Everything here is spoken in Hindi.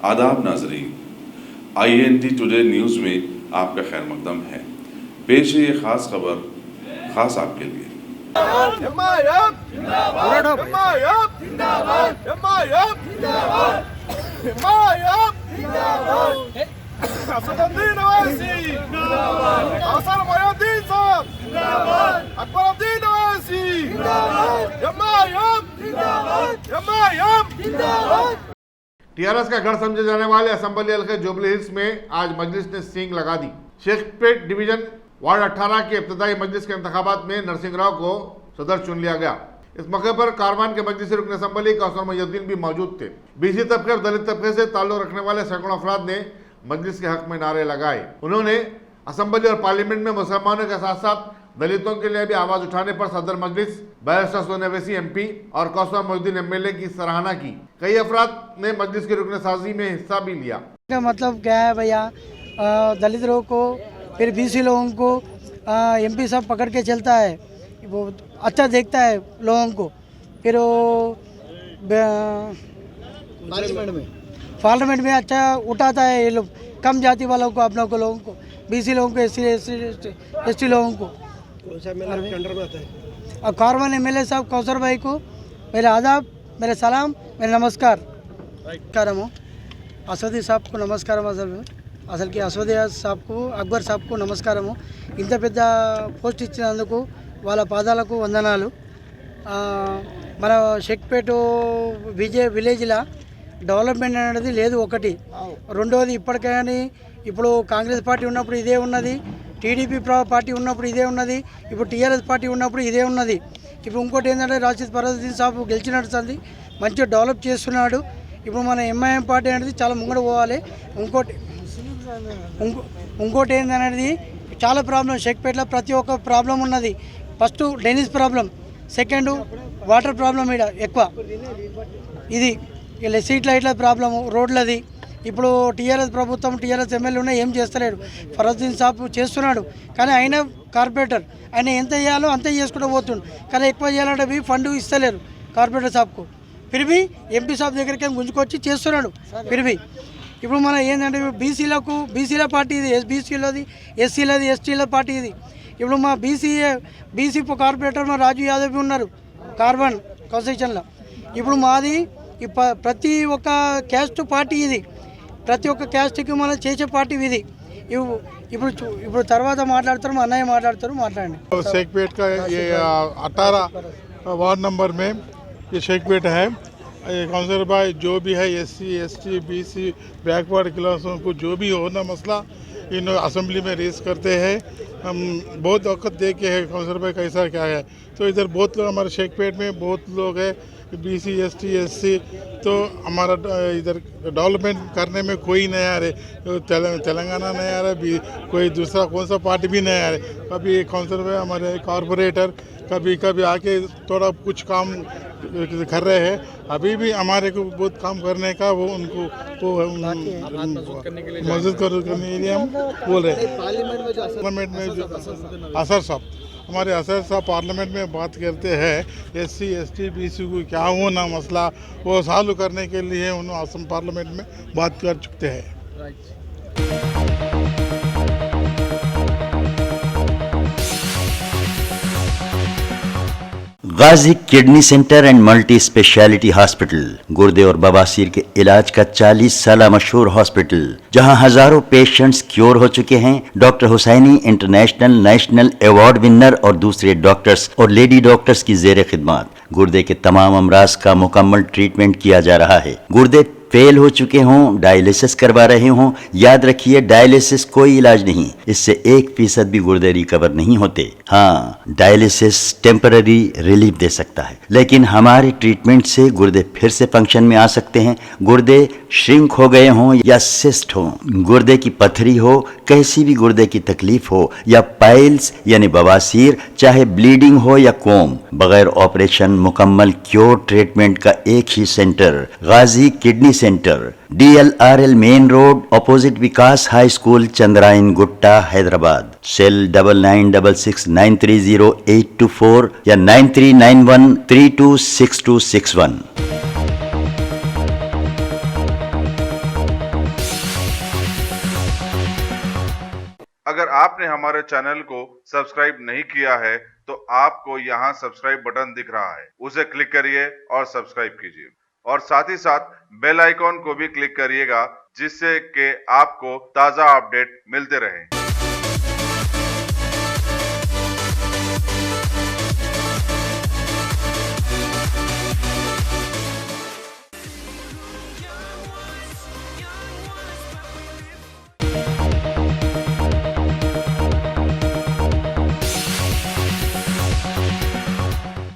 आदाब नाजरीन, INT टुडे न्यूज़ में आपका खैर मकदम है। पेश है ये खास खबर खास आपके लिए। टीआरएस का गढ़ समझे जाने वाले असम्बली हल्के जुबली हिल्स में आज मजलिस ने सींग लगा दी। शेखपेट डिवीजन वार्ड 18 के इब्तदाई मजलिस के इंतखाबात में नरसिंह राव को सदर चुन लिया गया। इस मौके पर कारवान के मजलिसी रुकन असम्बली कौसर मोहिउद्दीन भी मौजूद थे। बीसी तबके और दलित तबके से ताल्लुक रखने वाले सैकड़ों अफराद ने मजलिस के हक में नारे लगाए। उन्होंने असम्बली और पार्लियामेंट में मुसलमानों के साथ साथ दलितों के लिए भी आवाज उठाने पर सदर मजलिस बैरिस्टर सोनिया ओवैसी MP और कौसर मोहिउद्दीन MLA की सराहना की। कई अफराद ने मजलिस की रुकन साजी में हिस्सा भी लिया। मतलब क्या है भैया, दलित लोगों को फिर BC लोगों को MP साहब पकड़ के चलता है, वो अच्छा देखता है लोगों को। फिर वो पार्लियामेंट में अच्छा उठाता है ये लोग, कम जाति वालों को, आप लोगों को, लोगों को, BC लोगों को, ST लोगों को। और कारवान MLA साहब कौसर भाई को मेरे आदाब, मेरे सलाम, मेरे नमस्कार। असदी साहब को नमस्कार। అసలు అసోదయ సాబ్కు అక్బర్ సాబ్కు నమస్కారము. ఇంత పెద్ద పోస్ట్ ఇచ్చినందుకు వాళ్ళ పాదాలకు వందనాలు. మన షేక్పేట విలేజ్లో డెవలప్మెంట్ అనేది లేదు ఒకటి. రెండోది ఇప్పటికైనా ఇప్పుడు కాంగ్రెస్ పార్టీ ఉన్నప్పుడు ఇదే ఉన్నది, టీడీపీ పార్టీ ఉన్నప్పుడు ఇదే ఉన్నది, ఇప్పుడు టీఆర్ఎస్ పార్టీ ఉన్నప్పుడు ఇదే ఉన్నది. ఇప్పుడు ఇంకోటి ఏంటంటే రాషిద్ ఫరదుద్దీన్ సాబ్ గెలిచినట్టు మంచిగా డెవలప్ చేస్తున్నాడు. ఇప్పుడు మన MIM పార్టీ అనేది చాలా ముంగడు పోవాలి. ఇంకోటి ఏంటనేది చాలా ప్రాబ్లం షేక్పేటలో ప్రతి ఒక్క ప్రాబ్లం ఉన్నది. First drainage problem, second water problem ఇక్కడ ఎక్కువ, ఇది ఇలా స్ట్రీట్ లైట్ల ప్రాబ్లము, రోడ్లది. ఇప్పుడు టీఆర్ఎస్ ప్రభుత్వం, టీఆర్ఎస్ MLA ఉన్నాయి, ఏం చేస్తలేడు. ఫరదుద్దీన్ సాబ్ చేస్తున్నాడు, కానీ ఆయన కార్పొరేటర్, ఆయన ఎంత చేయాలో అంతే చేసుకుంటూ పోతుండు. కానీ ఎక్కువ చేయాలంటే ఫండ్ ఇస్తలేరు కార్పొరేటర్ సాబ్కు. ఫిర్బీ MP సాబ్ దగ్గరికి గుంజుకొచ్చి చేస్తున్నాడు. ఫిర్బీ ఇప్పుడు మన ఏంటంటే బీసీల పార్టీ ఇది, BCలోది, SCలది, STల పార్టీ ఇది. ఇప్పుడు మా బీసీ కార్పొరేటర్ మా రాజు యాదవ్ ఉన్నారు కార్బన్ కాన్స్టిట్యూషన్లో. ఇప్పుడు మాది ప్రతి ఒక్క క్యాస్ట్ పార్టీ ఇది, ప్రతి ఒక్క క్యాస్ట్కి మనం చేసే పార్టీ ఇది. ఇప్పుడు తర్వాత మాట్లాడతారు, మా అన్నయ్య మాట్లాడతారు, మాట్లాడండి. शेखपेट का ये 18 वार्ड नंबर में ये शेखपेट है। काउंसलर भाई जो भी है SC ST BC बैकवर्ड क्लासों को जो भी हो ना मसला इन असेंबली में रेस करते हैं। हम बहुत वक्त देखे हैं काउंसलर भाई कैसा क्या है। तो इधर बहुत लोग हमारे शेखपेट में बहुत लोग हैं BC ST SC, तो हमारा इधर डेवलपमेंट करने में कोई नहीं आ रहे। तेलंगाना नहीं आ रहा, कोई दूसरा कौन सा पार्टी भी नहीं आ रहे। कभी काउंसलर भाई हमारे कॉरपोरेटर कभी आके थोड़ा कुछ काम कर रहे हैं। अभी भी हमारे को बहुत काम करने का वो उनको मदद करने के लिए हम बोल रहे हैं। पार्लियामेंट में जो असर साहब, हमारे असर साहब पार्लियामेंट में बात करते हैं SC ST BC को क्या होना मसला वो सॉल्व करने के लिए उन्होंने असम पार्लियामेंट में बात कर चुके हैं। Ghazi kidney centre and multi speciality hospital, गुर्दे और बवासीर के इलाज का 40 साल मशहूर हॉस्पिटल, जहां हजारों पेशेंट्स क्योर हो चुके हैं। Doctor Hussaini international national award winner और दूसरे डॉक्टर्स और लेडी डॉक्टर्स की जेर खिदमत गुर्दे के तमाम अमराज का मुकम्मल ट्रीटमेंट किया जा रहा है। गुर्दे फेल हो चुके हों, डायलिसिस करवा रहे हों, याद रखिए डायलिसिस कोई इलाज नहीं, इससे 1% भी गुर्दे रिकवर नहीं होते। हाँ, डायलिसिस टेम्पररी रिलीफ दे सकता है, लेकिन हमारे ट्रीटमेंट से गुर्दे फिर से फंक्शन में आ सकते हैं। गुर्दे श्रिंक हो गए हों या सिस्ट हो, गुर्दे की पथरी हो, कैसी भी गुर्दे की तकलीफ हो, या पाइल्स यानी बवासीर, चाहे ब्लीडिंग हो या कोम, बगैर ऑपरेशन मुकम्मल क्योर ट्रीटमेंट का एक ही centre, Ghazi kidney centre, DLRL main road, opposite Vikas high school, Chandrayan Gutta, Hyderabad. Cell 9966930824 या 9391326261। आपने हमारे चैनल को सब्सक्राइब नहीं किया है तो आपको यहाँ सब्सक्राइब बटन दिख रहा है, उसे क्लिक करिए और सब्सक्राइब कीजिए और साथ ही साथ बेल आइकॉन को भी क्लिक करिएगा जिससे कि आपको ताज़ा अपडेट मिलते रहें।